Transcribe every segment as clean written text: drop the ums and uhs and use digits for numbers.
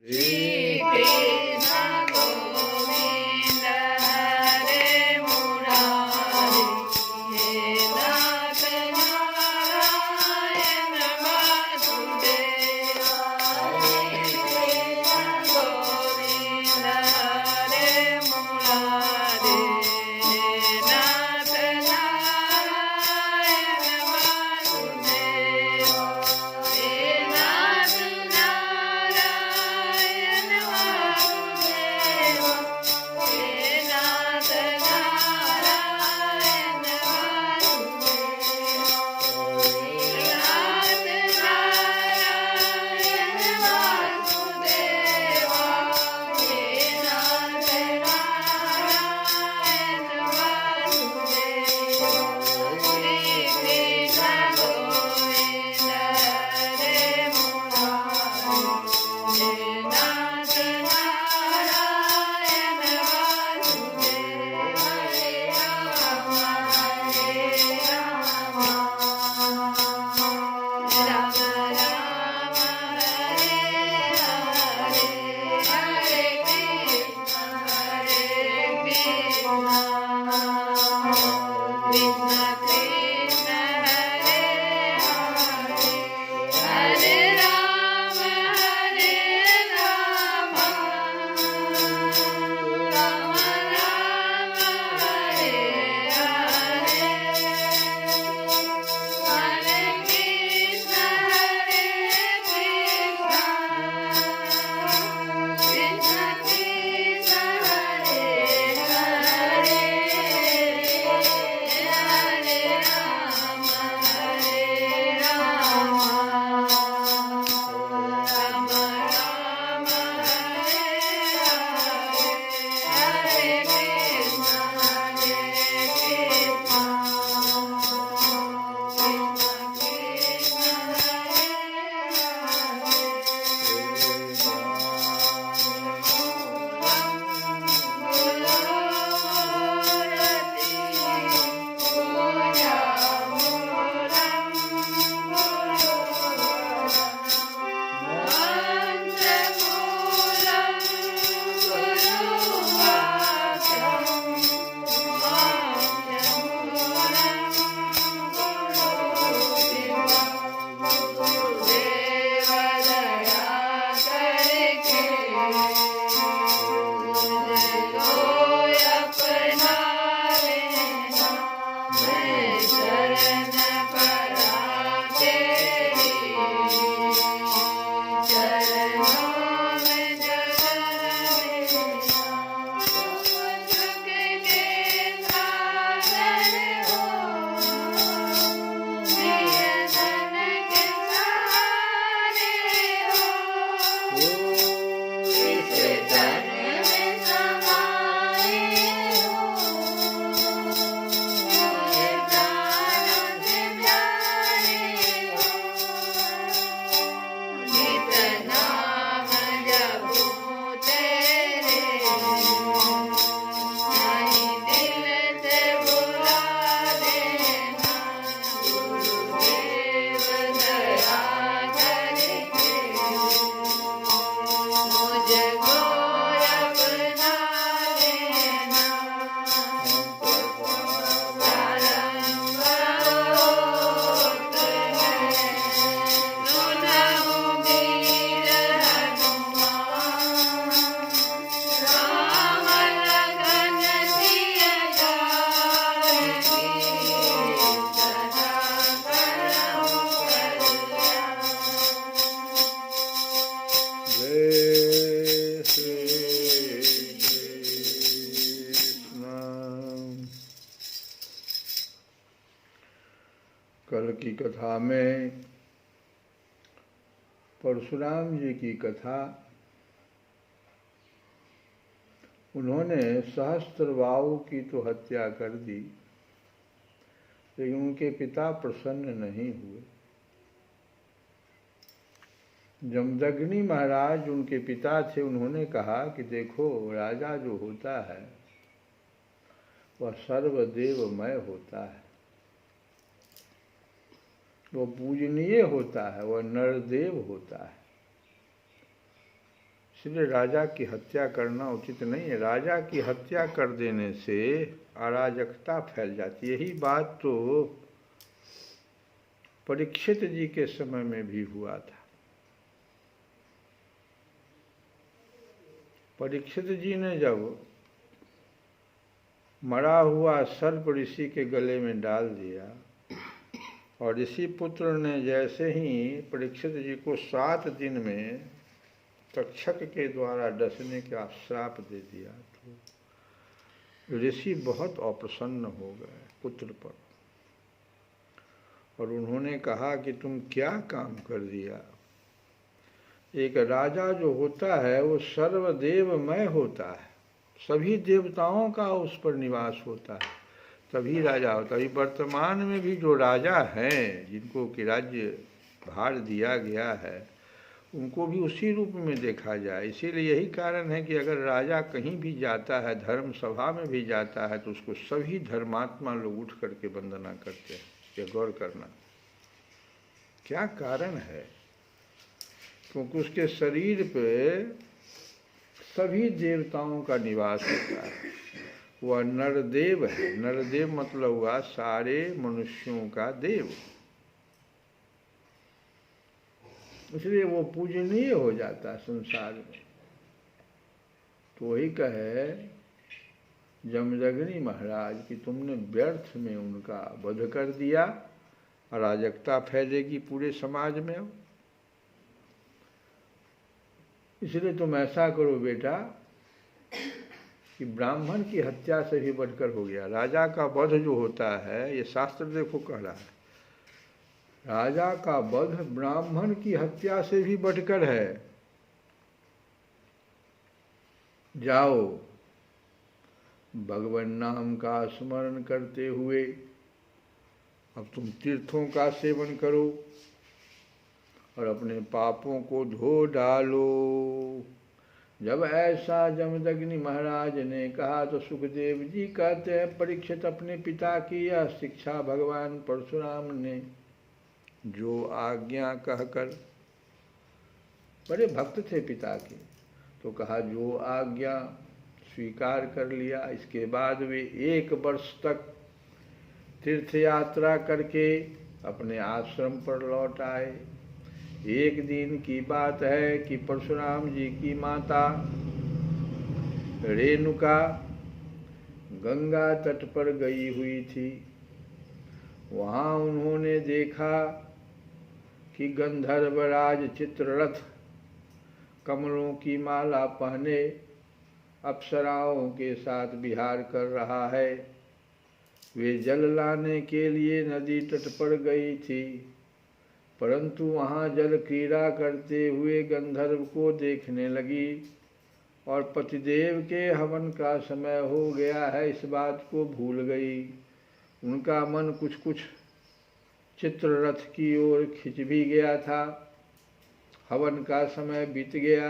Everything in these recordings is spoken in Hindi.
श्री कृष्ण गोविंद हरे मुरारी, हे नाथ नारायण वासुदेवा। श्री कृष्ण गोविंद हरे मुरारी, हे नाथ नारायण वासुदेवा। हे नाथ नारायण वासुदेवा, हे नाथ नारायण वासुदेवा। हे नाथ नारायण वासुदेवा, हे नाथ नारायण वासुदेवा। श्री कृष्ण गोविंद हरे मुरारी, हे नाथ नारायण वासुदेवा। हरे राम राम राम हरे हरे, हरे कृष्ण कृष्ण कृष्ण हरे हरे, हरे राम राम राम हरे हरे, हरे कृष्ण कृष्ण कृष्ण हरे हरे, हरे राम राम राम हरे हरे, हरे कृष्ण कल की कथा में परशुराम जी की कथा, उन्होंने सहस्त्रबाहु की तो हत्या कर दी, लेकिन उनके पिता प्रसन्न नहीं हुए। जमदग्नि महाराज उनके पिता थे, उन्होंने कहा कि देखो, राजा जो होता है वह सर्वदेवमय होता है, वह पूजनीय होता है, वह नरदेव होता है। इसलिए राजा की हत्या करना उचित नहीं है। राजा की हत्या कर देने से अराजकता फैल जाती है। यही बात तो परीक्षित जी के समय में भी हुआ था। परीक्षित जी ने जब मरा हुआ सर्प ऋषि के गले में डाल दिया और ऋषि पुत्र ने जैसे ही परीक्षित जी को 7 दिन में तक्षक के द्वारा डसने का श्राप दे दिया तो ऋषि बहुत अप्रसन्न हो गए पुत्र पर और उन्होंने कहा कि तुम क्या काम कर दिया। एक राजा जो होता है वो सर्वदेवमय होता है, सभी देवताओं का उस पर निवास होता है, तभी राजा होता है। वर्तमान में भी जो राजा हैं जिनको कि राज्य भार दिया गया है उनको भी उसी रूप में देखा जाए। इसीलिए यही कारण है कि अगर राजा कहीं भी जाता है, धर्म सभा में भी जाता है, तो उसको सभी धर्मात्मा लोग उठ करके वंदना करते हैं। ये गौर करना क्या कारण है, क्योंकि उसके शरीर पे सभी देवताओं का निवास होता है। वह नरदेव है। नरदेव मतलब हुआ सारे मनुष्यों का देव, इसलिए वो पूजनीय हो जाता है संसार में। तो वही कहे जमदग्नि महाराज कि तुमने व्यर्थ में उनका वध कर दिया, अराजकता फैलेगी पूरे समाज में। इसलिए तुम ऐसा करो बेटा कि ब्राह्मण की हत्या से भी बढ़कर हो गया। राजा का वध जो होता है, ये शास्त्र देखो कह रहा है, राजा का वध ब्राह्मण की हत्या से भी बढ़कर है। जाओ भगवान नाम का स्मरण करते हुए अब तुम तीर्थों का सेवन करो और अपने पापों को धो डालो। जब ऐसा जमदग्नि महाराज ने कहा तो सुखदेव जी कहते हैं, परीक्षित अपने पिता की यह शिक्षा भगवान परशुराम ने जो आज्ञा कहकर, बड़े भक्त थे पिता के, तो कहा जो आज्ञा स्वीकार कर लिया। इसके बाद वे 1 वर्ष तक तीर्थ यात्रा करके अपने आश्रम पर लौट आए। एक दिन की बात है कि परशुराम जी की माता रेणुका गंगा तट पर गई हुई थी। वहाँ उन्होंने देखा कि गंधर्वराज चित्ररथ कमलों की माला पहने अप्सराओं के साथ विहार कर रहा है। वे जल लाने के लिए नदी तट पर गई थी, परंतु वहाँ जल क्रीड़ा करते हुए गंधर्व को देखने लगी और पतिदेव के हवन का समय हो गया है इस बात को भूल गई। उनका मन कुछ कुछ चित्ररथ की ओर खिंच भी गया था। हवन का समय बीत गया।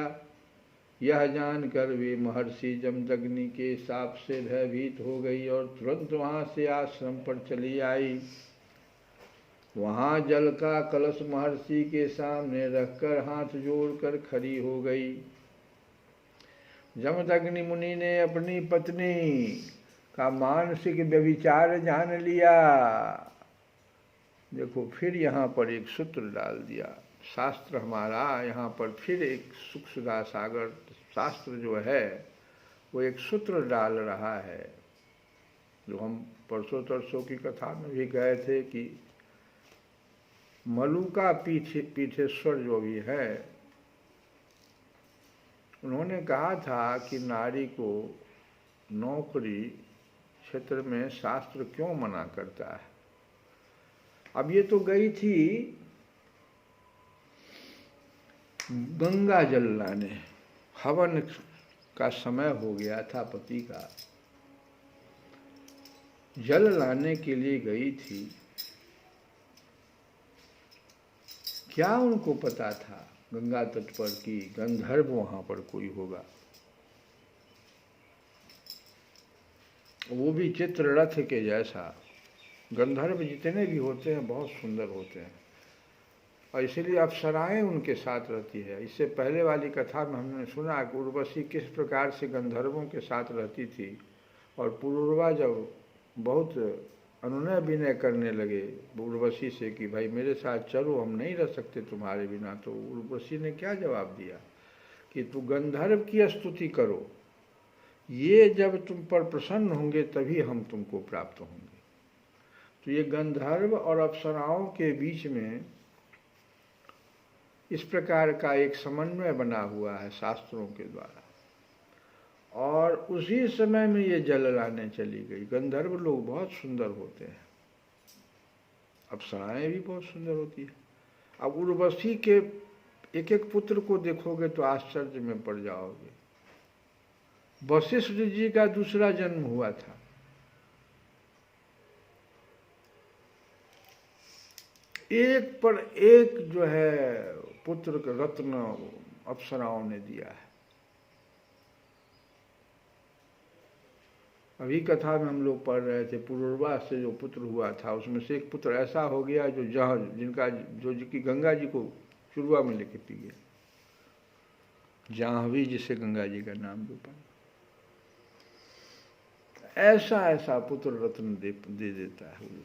यह जानकर वे महर्षि जमदग्नि के शाप से भयभीत हो गई और तुरंत वहाँ से आश्रम पर चली आई। वहाँ जल का कलश महर्षि के सामने रखकर हाथ जोड़कर खड़ी हो गई। जमदग्नि मुनि ने अपनी पत्नी का मानसिक व्यभिचार जान लिया। देखो फिर यहाँ पर एक सूत्र डाल दिया शास्त्र हमारा। यहाँ पर फिर एक सुख सुधा सागर शास्त्र जो है वो एक सूत्र डाल रहा है, जो हम परसों तरसों की कथा में भी गए थे कि मलुका पीठेश्वर जो भी है, उन्होंने कहा था कि नारी को नौकरी क्षेत्र में शास्त्र क्यों मना करता है। अब ये तो गई थी गंगा जल लाने, हवन का समय हो गया था, पति का जल लाने के लिए गई थी। क्या उनको पता था गंगा तट पर कि गंधर्व वहां पर कोई होगा, वो भी चित्ररथ के जैसा। गंधर्व जितने भी होते हैं बहुत सुंदर होते हैं, और इसलिए अप्सराएं उनके साथ रहती है। इससे पहले वाली कथा में हमने सुना कि उर्वशी किस प्रकार से गंधर्वों के साथ रहती थी, और पुरूरवा जब बहुत अनुनय विनय करने लगे उर्वशी से कि भाई मेरे साथ चलो, हम नहीं रह सकते तुम्हारे बिना, तो उर्वशी ने क्या जवाब दिया कि तू गंधर्व की स्तुति करो, ये जब तुम पर प्रसन्न होंगे तभी हम तुमको प्राप्त होंगे। तो ये गंधर्व और अप्सराओं के बीच में इस प्रकार का एक समन्वय बना हुआ है शास्त्रों के द्वारा। और उसी समय में ये जल लाने चली गई। गंधर्व लोग बहुत सुंदर होते हैं, अप्सराएं भी बहुत सुंदर होती है। अब उर्वशी के एक एक पुत्र को देखोगे तो आश्चर्य में पड़ जाओगे। वशिष्ठ जी का दूसरा जन्म हुआ था, एक पर एक जो है पुत्र का रत्न अप्सराओं ने दिया है। अभी कथा में हम लोग पढ़ रहे थे, पुरूरवा से जो पुत्र हुआ था उसमें से एक पुत्र ऐसा हो गया जो जहाँ जिनका जो कि गंगा जी को चुरवा में लेके पी गया, जाह्नवी जिसे गंगा जी का नाम दे पाए। ऐसा ऐसा पुत्र रत्न दे देता है वो।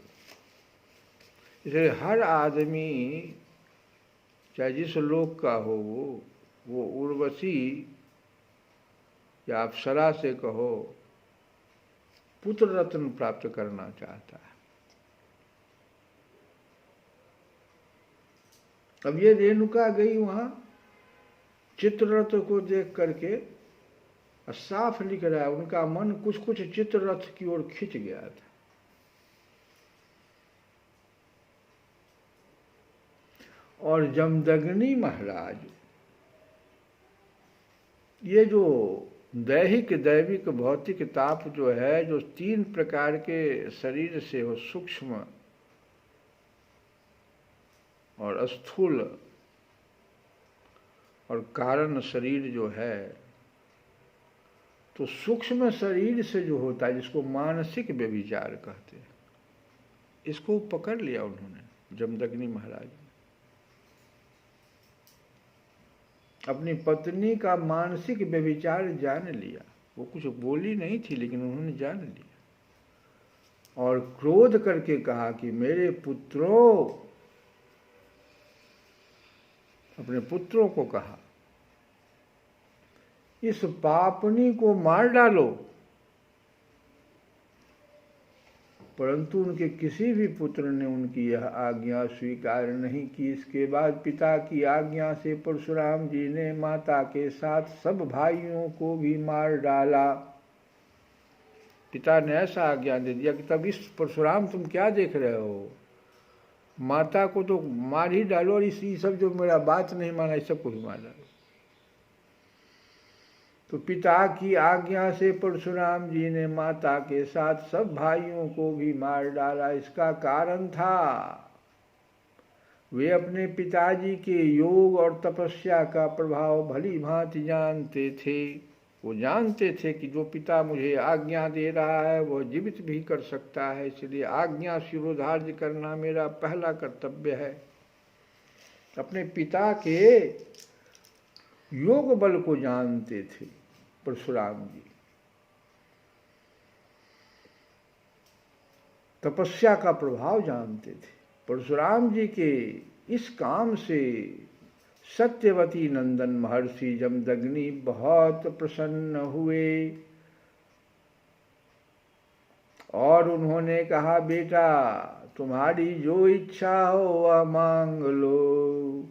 इसलिए हर आदमी चाहे जिस लोक का हो वो उर्वशी या अप्सरा से कहो पुत्र रत्न प्राप्त करना चाहता है। अब ये रेणुका गई वहां चित्ररथ को देख करके, साफ लिख रहा है उनका मन कुछ कुछ चित्ररथ की ओर खिंच गया था। और जमदग्नि महाराज, ये जो दैहिक दैविक भौतिक ताप जो है, जो 3 प्रकार के शरीर से हो, सूक्ष्म और स्थूल और कारण शरीर जो है, तो सूक्ष्म शरीर से जो होता है जिसको मानसिक व्यभिचार कहते हैं, इसको पकड़ लिया उन्होंने जमदग्नि महाराज ने। अपनी पत्नी का मानसिक व्यभिचार जान लिया। वो कुछ बोली नहीं थी लेकिन उन्होंने जान लिया और क्रोध करके कहा कि मेरे पुत्रों, अपने पुत्रों को कहा इस पापनी को मार डालो। परंतु उनके किसी भी पुत्र ने उनकी यह आज्ञा स्वीकार नहीं की। इसके बाद पिता की आज्ञा से परशुराम जी ने माता के साथ सब भाइयों को भी मार डाला। पिता ने ऐसा आज्ञा दे दिया कि तब इस परशुराम तुम क्या देख रहे हो, माता को तो मार ही डालो और इस सब जो मेरा बात नहीं माना इस सबको भी मार डालो। तो पिता की आज्ञा से परशुराम जी ने माता के साथ सब भाइयों को भी मार डाला। इसका कारण था वे अपने पिताजी के योग और तपस्या का प्रभाव भली भांति जानते थे। वो जानते थे कि जो पिता मुझे आज्ञा दे रहा है वह जीवित भी कर सकता है, इसलिए आज्ञा शिरोधार्य करना मेरा पहला कर्तव्य है। अपने पिता के योग बल को जानते थे परशुराम जी, तपस्या का प्रभाव जानते थे। परशुराम जी के इस काम से सत्यवती नंदन महर्षि जमदग्नि बहुत प्रसन्न हुए और उन्होंने कहा, बेटा तुम्हारी जो इच्छा हो वह मांग लो।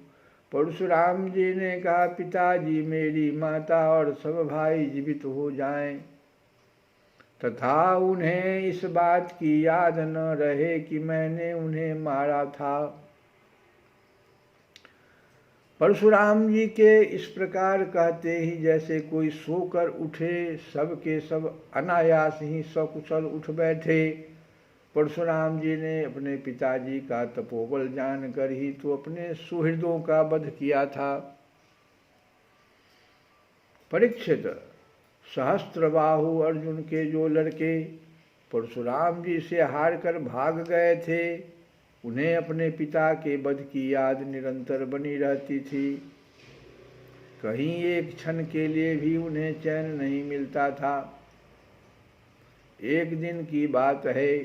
परशुराम जी ने कहा, पिताजी मेरी माता और सब भाई जीवित हो जाएं तथा उन्हें इस बात की याद न रहे कि मैंने उन्हें मारा था। परशुराम जी के इस प्रकार कहते ही जैसे कोई सोकर उठे, सब के सब अनायास ही सकुशल उठ बैठे। परशुराम जी ने अपने पिताजी का तपोबल जानकर ही तो अपने सुहृदों का वध किया था। परीक्षित, सहस्त्रबाहु अर्जुन के जो लड़के परशुराम जी से हार कर भाग गए थे, उन्हें अपने पिता के वध की याद निरंतर बनी रहती थी। कहीं एक क्षण के लिए भी उन्हें चैन नहीं मिलता था। एक दिन की बात है,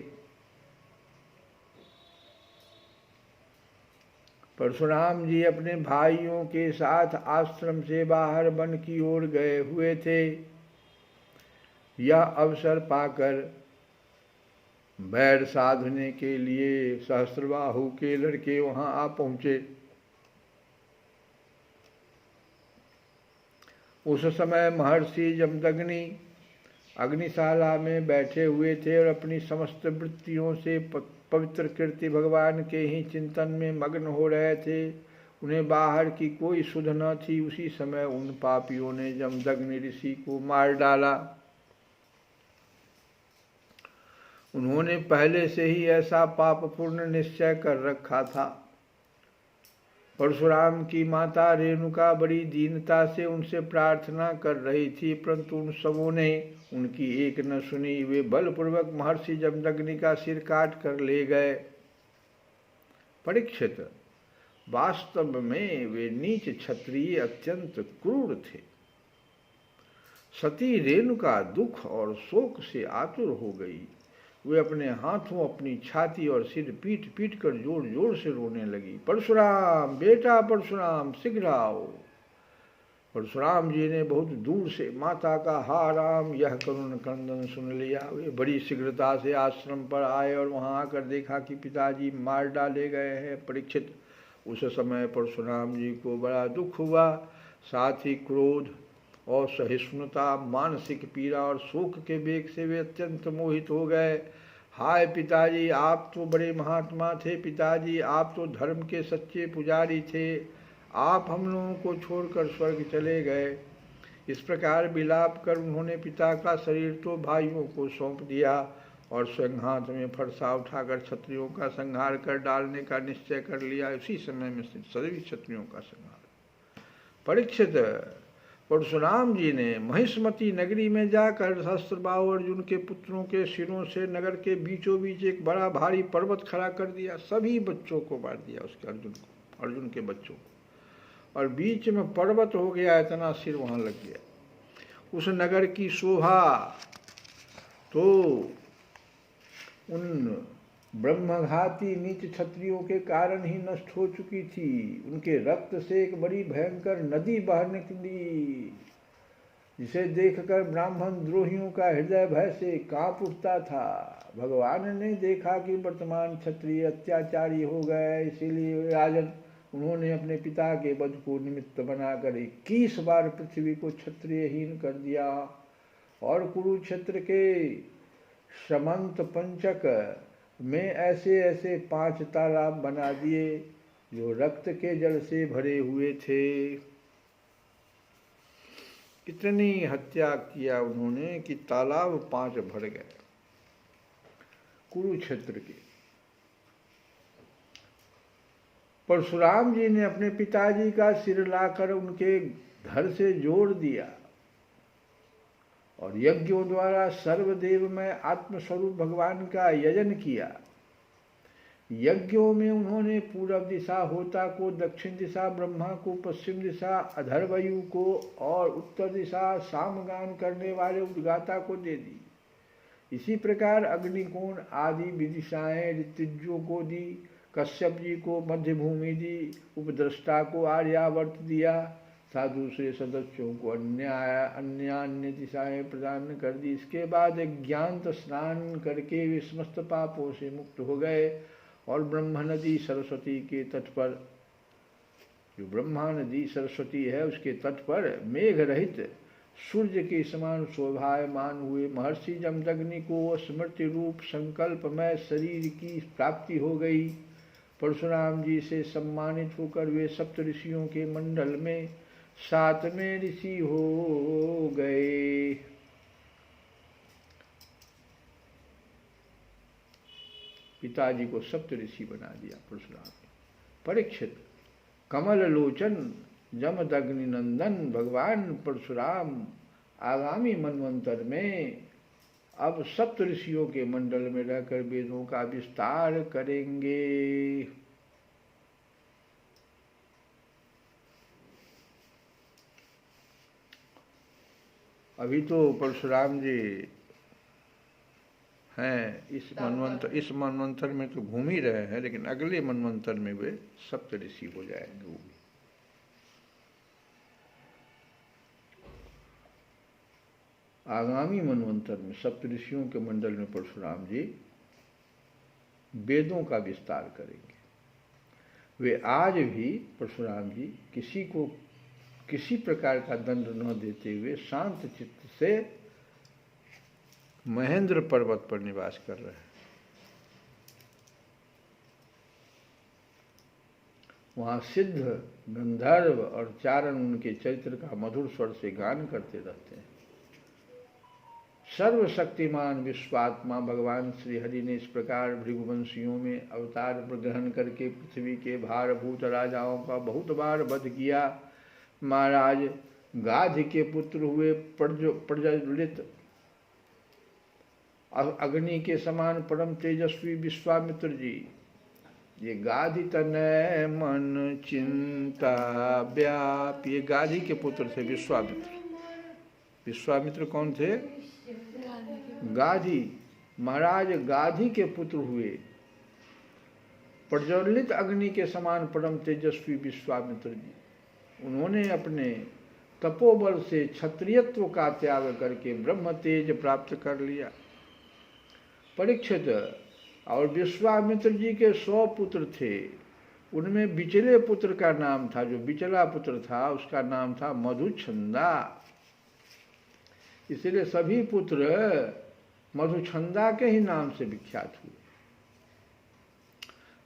परशुराम जी अपने भाइयों के साथ आश्रम से बाहर वन की ओर गए हुए थे। यह अवसर पाकर बैर साधने के लिए सहस्त्रबाहु के लड़के वहां आ पहुंचे। उस समय महर्षि जमदग्नि अग्निशाला में बैठे हुए थे और अपनी समस्त वृत्तियों से पवित्र कीर्ति भगवान के ही चिंतन में मग्न हो रहे थे। उन्हें बाहर की कोई सुध न थी। उसी समय उन पापियों ने जमदग्नि ऋषि को मार डाला। उन्होंने पहले से ही ऐसा पापपूर्ण निश्चय कर रखा था। परशुराम की माता रेणुका बड़ी दीनता से उनसे प्रार्थना कर रही थी, परंतु उन सबों ने उनकी एक न सुनी। वे बलपूर्वक महर्षि जमदग्नि का सिर काट कर ले गए। परीक्षित, वास्तव में वे नीच क्षत्रिय अत्यंत क्रूर थे। सती रेणुका दुख और शोक से आतुर हो गई। वे अपने हाथों अपनी छाती और सिर पीट पीट कर जोर जोर से रोने लगी। परशुराम, बेटा परशुराम, शीघ्र आओ। परशुराम जी ने बहुत दूर से माता का हा राम यह करुण क्रंदन सुन लिया। वे बड़ी शीघ्रता से आश्रम पर आए और वहां आकर देखा कि पिताजी मार डाले गए हैं। परीक्षित, उस समय परशुराम जी को बड़ा दुख हुआ। साथ ही क्रोध और सहिष्णुता, मानसिक पीड़ा और शोक के वेग से वे अत्यंत मोहित हो गए। हाय पिताजी, आप तो बड़े महात्मा थे। पिताजी, आप तो धर्म के सच्चे पुजारी थे। आप हम लोगों को छोड़कर स्वर्ग चले गए। इस प्रकार विलाप कर उन्होंने पिता का शरीर तो भाइयों को सौंप दिया और स्वयं हाथ में फरसा उठाकर क्षत्रियों का संहार कर डालने का निश्चय कर लिया। उसी समय में सभी क्षत्रियों का संहार। परीक्षित, परशुराम जी ने महिष्मती नगरी में जाकर सहस्त्रबाहु अर्जुन के पुत्रों के सिरों से नगर के बीचों बीच एक बड़ा भारी पर्वत खड़ा कर दिया। सभी बच्चों को मार दिया, उसके अर्जुन के बच्चों को, और बीच में पर्वत हो गया। इतना सिर वहां लग गया। उस नगर की शोभा तो उन ब्रह्मघाती नीच क्षत्रियों के कारण ही नष्ट हो चुकी थी। उनके रक्त से एक बड़ी भयंकर नदी बह निकली, जिसे देखकर ब्राह्मण द्रोहियों का हृदय भय से कांप उठता था। भगवान ने देखा कि वर्तमान क्षत्रिय अत्याचारी हो गए, इसीलिए राजन उन्होंने अपने पिता के वध को निमित्त बनाकर 21 बार पृथ्वी को क्षत्रियहीन कर दिया और कुरुक्षेत्र के समंत पंचक में ऐसे ऐसे 5 तालाब बना दिए जो रक्त के जल से भरे हुए थे। इतनी हत्या किया उन्होंने कि तालाब 5 भर गए कुरुक्षेत्र के। परशुराम जी ने अपने पिताजी का सिर लाकर उनके घर से जोड़ दिया और यज्ञों द्वारा सर्वदेव में आत्मस्वरूप भगवान का यजन किया। यज्ञों में उन्होंने पूर्व दिशा होता को, दक्षिण दिशा ब्रह्मा को, पश्चिम दिशा अधर्वयु को और उत्तर दिशा सामगान करने वाले उद्गाता को दे दी। इसी प्रकार अग्निकोण आदि विदिशाएं ऋतुजों को दी, कश्यप जी को मध्य भूमि दी, उपद्रष्टा को आर्यावर्त दिया, साधु से सदस्यों को अन्य दिशाएं प्रदान कर दी। इसके बाद ज्ञात स्नान करके वे समस्त पापों से मुक्त हो गए और ब्रह्मा नदी सरस्वती के तट पर, जो ब्रह्मा नदी सरस्वती है उसके तट पर मेघ रहित सूर्य के समान शोभायमान हुए। महर्षि जमदग्नि को स्मृति रूप संकल्पमय शरीर की प्राप्ति हो गई। परशुराम जी से सम्मानित होकर वे सप्त ऋषियों के मंडल में 7वें ऋषि हो गए। पिताजी को सप्त ऋषि बना दिया परशुराम ने। परीक्षित, कमल लोचन जमदग्नि नंदन भगवान परशुराम आगामी मनवंतर में अब सप्त ऋषियों के मंडल में रहकर वेदों का विस्तार करेंगे। अभी तो परशुराम जी हैं इस मनवंतर में तो घूम ही रहे हैं, लेकिन अगले मनवंतर में वे सप्त ऋषि हो जाएंगे। वो भी आगामी मनवंतर में सप्त ऋषियों के मंडल में परशुराम जी वेदों का विस्तार करेंगे। वे आज भी परशुराम जी किसी को किसी प्रकार का दंड न देते हुए शांत चित्त से महेंद्र पर्वत पर निवास कर रहे हैं। वहाँ सिद्ध, गंधर्व और चारण उनके चरित्र का मधुर स्वर से गान करते रहते हैं। सर्वशक्तिमान विश्वात्मा भगवान श्री हरि ने इस प्रकार भृगुवंशियों में अवतार ग्रहण करके पृथ्वी के भारभूत राजाओं का बहुत बार वध किया। महाराज गाध के पुत्र हुए प्रज्वलित अग्नि के समान परम तेजस्वी विश्वामित्र जी, ये गाधी तनय मन चिंता व्याप, ये गाधी के पुत्र थे विश्वामित्र। विश्वामित्र कौन थे? गाधी। महाराज गाधी के पुत्र हुए प्रज्वलित अग्नि के समान परम तेजस्वी विश्वामित्र जी, उन्होंने अपने तपोबल से क्षत्रियत्व का त्याग करके ब्रह्म तेज प्राप्त कर लिया। परीक्षित और विश्वामित्र जी के 100 पुत्र थे, उनमें बिचले पुत्र का नाम था, जो बिचला पुत्र था उसका नाम था मधुछंदा। इसलिए सभी पुत्र मधुछंदा के ही नाम से विख्यात हुए।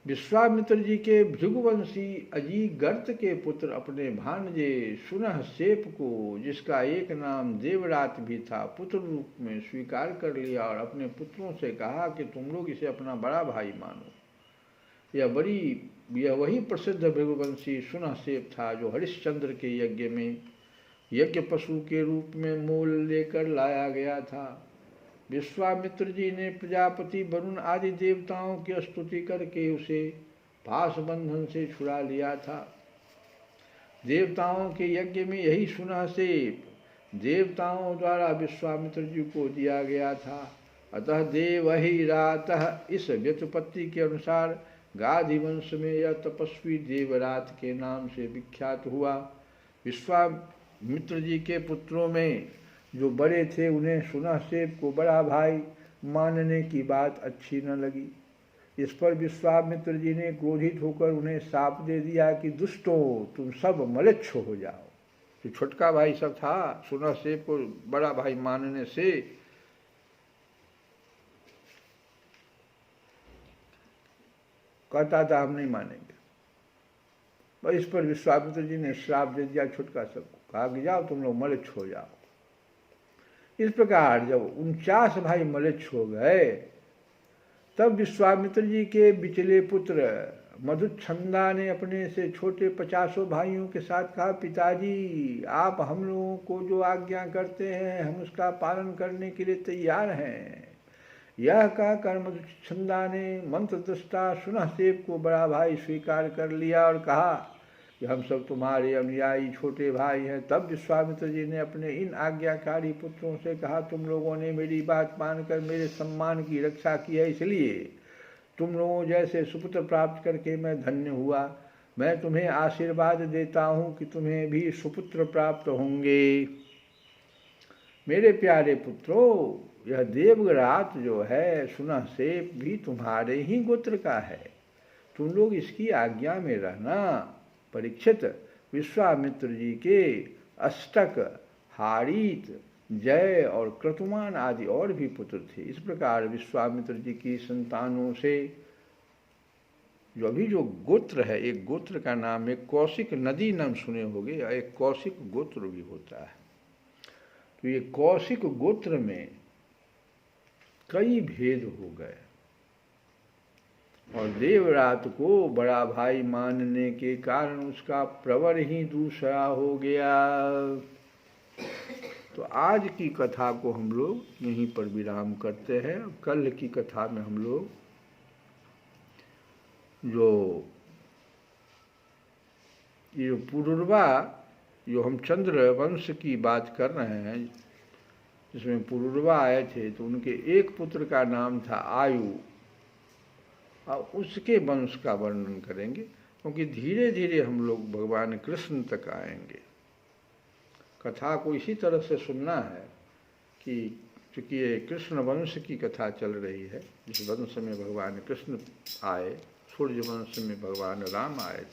विश्वामित्र जी के भृगुवंशी अजीगर्त के पुत्र अपने भांजे सुनहसेप को, जिसका एक नाम देवरात भी था, पुत्र रूप में स्वीकार कर लिया और अपने पुत्रों से कहा कि तुम लोग इसे अपना बड़ा भाई मानो। यह वही प्रसिद्ध भृगुवंशी सुनहसेप था जो हरिश्चंद्र के यज्ञ में यज्ञ पशु के रूप में मूल लेकर लाया गया था। विश्वामित्र जी ने प्रजापति वरुण आदि देवताओं की स्तुति करके उसे पास बंधन से छुड़ा लिया था। देवताओं के यज्ञ में यही सुनहसेप देवताओं द्वारा विश्वामित्र जी को दिया गया था। अतः देवहिरातः इस व्युत्पत्ति के अनुसार गाधी वंश में यह तपस्वी देवरात के नाम से विख्यात हुआ। विश्वामित्र जी के पुत्रों में जो बड़े थे उन्हें सुनहसेप को बड़ा भाई मानने की बात अच्छी न लगी। इस पर विश्वामित्र जी ने क्रोधित होकर उन्हें शाप दे दिया कि दुष्टों, तुम सब मलेच्छ हो जाओ। जो छोटका भाई सब था, सुनहसेप को बड़ा भाई मानने से कहता था हम नहीं मानेंगे। पर इस पर विश्वामित्र जी ने श्राप दे दिया छोटका सबको, कहा कि जाओ तुम लोग मलेच्छ हो जाओ। इस प्रकार जब 49 भाई मलेच्छ हो गए, तब विश्वामित्र जी के बिचले पुत्र मधुछंदा ने अपने से छोटे 50 भाइयों के साथ कहा, पिताजी आप हम लोगों को जो आज्ञा करते हैं हम उसका पालन करने के लिए तैयार हैं। यह कहकर मधुछंदा ने मंत्रदृष्टा सुनहसेप को बड़ा भाई स्वीकार कर लिया और कहा कि हम सब तुम्हारे अनुयायी छोटे भाई हैं। तब विश्वामित्र जी ने अपने इन आज्ञाकारी पुत्रों से कहा, तुम लोगों ने मेरी बात मानकर मेरे सम्मान की रक्षा की है, इसलिए तुम लोगों जैसे सुपुत्र प्राप्त करके मैं धन्य हुआ। मैं तुम्हें आशीर्वाद देता हूँ कि तुम्हें भी सुपुत्र प्राप्त होंगे। मेरे प्यारे पुत्रों, यह देवरात जो है सुनहसेप भी तुम्हारे ही गोत्र का है, तुम लोग इसकी आज्ञा में रहना। परीक्षित, विश्वामित्र जी के अष्टक, हारीत, जय और क्रतुमान आदि और भी पुत्र थे। इस प्रकार विश्वामित्र जी की संतानों से जो गोत्र है, एक गोत्र का नाम, एक कौशिक नदी नाम सुने होंगे, या एक कौशिक गोत्र भी होता है। तो ये कौशिक गोत्र में कई भेद हो गए और देवरात को बड़ा भाई मानने के कारण उसका प्रवर ही दूसरा हो गया। तो आज की कथा को हम लोग यहीं पर विराम करते हैं। कल की कथा में हम लोग जो ये पुरुरवा, जो हम चंद्र वंश की बात कर रहे हैं, जिसमें पुरुरवा आए थे, तो उनके एक पुत्र का नाम था आयु, और उसके वंश का वर्णन करेंगे, क्योंकि धीरे धीरे हम लोग भगवान कृष्ण तक आएंगे। कथा को इसी तरह से सुनना है कि चूँकि ये कृष्ण वंश की कथा चल रही है, जिस वंश में भगवान कृष्ण आए, सूर्य वंश में भगवान राम आए,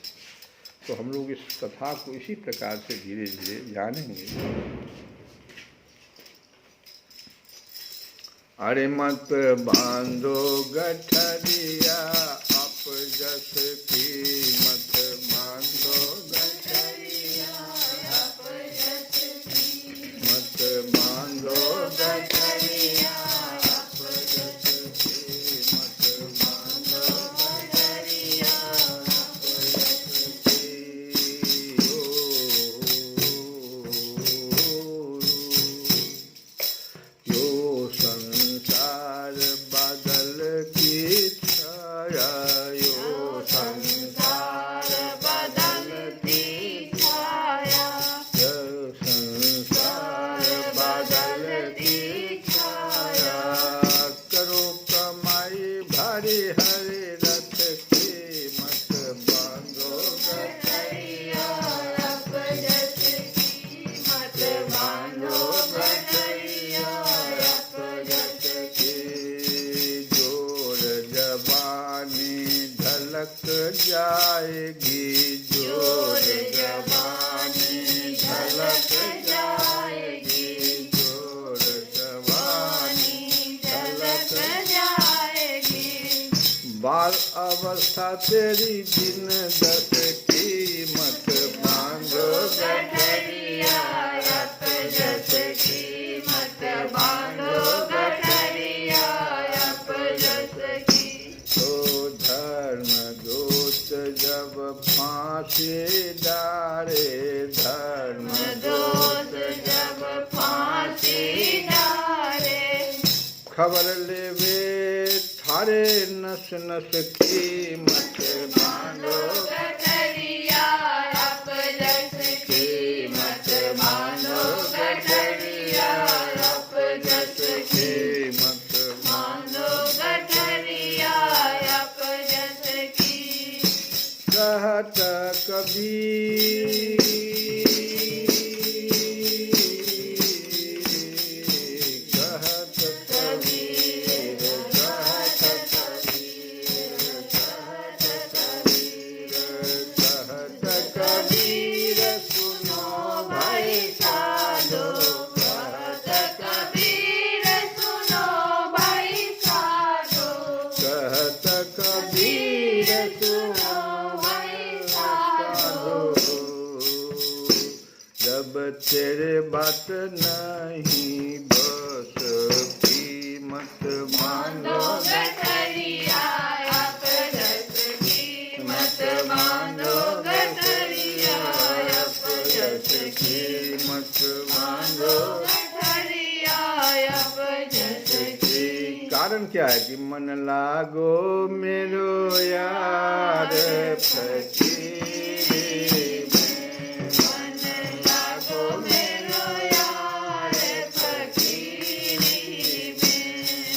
तो हम लोग इस कथा को इसी प्रकार से धीरे धीरे जानेंगे। अरे मत बांधो गठरिया अपजस की, मत बांधो गठरिया अपजस की, मत बांधो गठरिया अपजस की, मत बांधो गठरिया अपजस की। यो संसार बादल की छाया, यो संसार बादल की छाया, यो संसार बादल की छाया। करो कमाई भारी हरे रथ की, मत बांधो गठरिया अपजस की, मत बांधो गठरिया अपजस की। जोर जवानी झलक जाएगी, जोर जवानी झलक जाएगी, जोर जवानी झलक जाएगी। बाल अवस्था तेरी दिन दस की, मत बांधो गठरिया अपजस की, मत बांधो गठरिया अपजस की। तो धर्म दोस्त जब फांसी डारे, धर्म दोस्त जब फांसी डारे, खबर लेवे थारे नस नस की, मत बांधो गठरिया अपजस की, मत बांधो गठरिया अपजस की, मत बांधो गठरिया अपजस की। कहत कबीर, कहत कबीर, कहत कबीर, कहत कबीर, कहत कबीर, सुनो भाई साधो, कहत कबीर सुनो भाई साधो, कहत कबीर सुनो भाई साधो। जब तेरे बात नहीं बस की, मत बांधो बांधो गठरिया अपजस की, मत बांधो गठरिया अपजस की, मत बांधो गठरिया अपजस की। कारण क्या है कि मन लागो मेरो यार फकीरी में, मन लागो मेरो यार फकीरी में,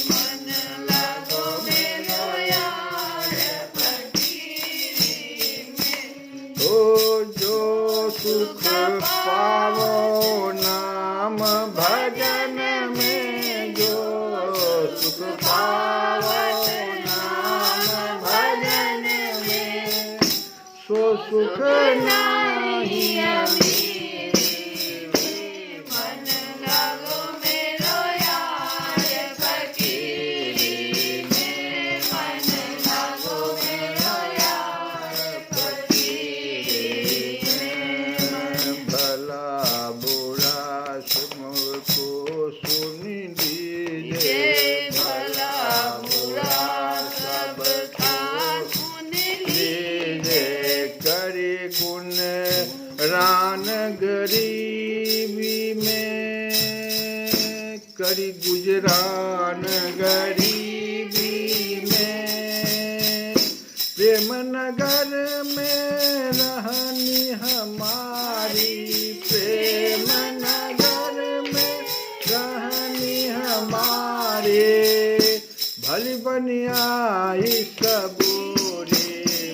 मन लागो मेरो यार फकीरी में। ओ जो सुख पावो नाम भजन में, जो सुख पावो नाम भजन में, सो सुख नहीं अमीरी, मन लागो मेरो यार फकीरी में, मन लागो मेरो यार फकीरी में। भला बुरा सबको सुन लीजिए, भला बुरा सबका सुन लीजिए, करे गुण रान गरीबी में, करी गुजरान गरीबी में। प्रेम नगर में रहनी हमारी, प्रेम नगर में रहनी हमारे। भली बनियाई सबूरी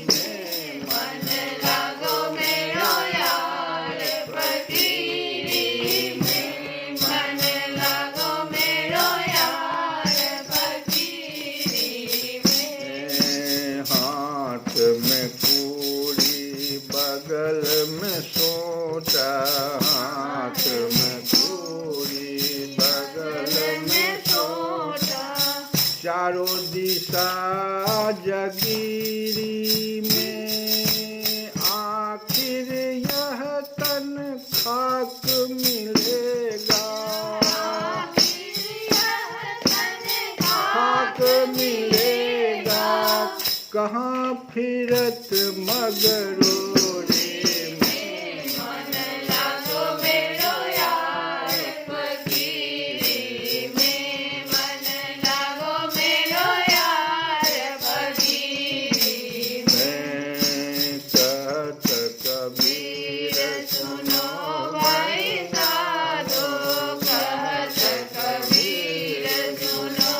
में, मन लागो मेरो यार फकीरी में। मन लागो मेरो यार फकीरी में। हाथ में पूरी बगल में सोटा, हाथ में पूरी बगल में सोटा। चारों दिशा जगीरी में। आखिर यह तन खाक मिलेगा, खाक मिलेगा। कहाँ फिरत मगरोरे में। मन लागो मेरो यार फकीरी में। मन लागो मेरो यार फकीरी में। कहत कबीर सुनो भाई साधो, कहत कबीर सुनो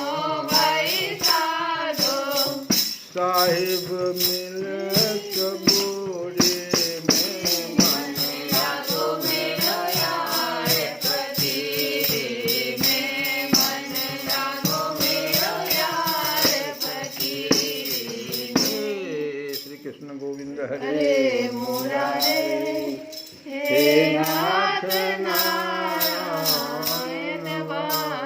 भाई साधो। साहिब मिल सबूरे में। मन लागो मेरो यार फकीरी में। मन लागो मेरो यार फकीरी में। श्री कृष्ण गोविंद हरे हरे मुरारे, हे नाथ नारायण वासुदेव।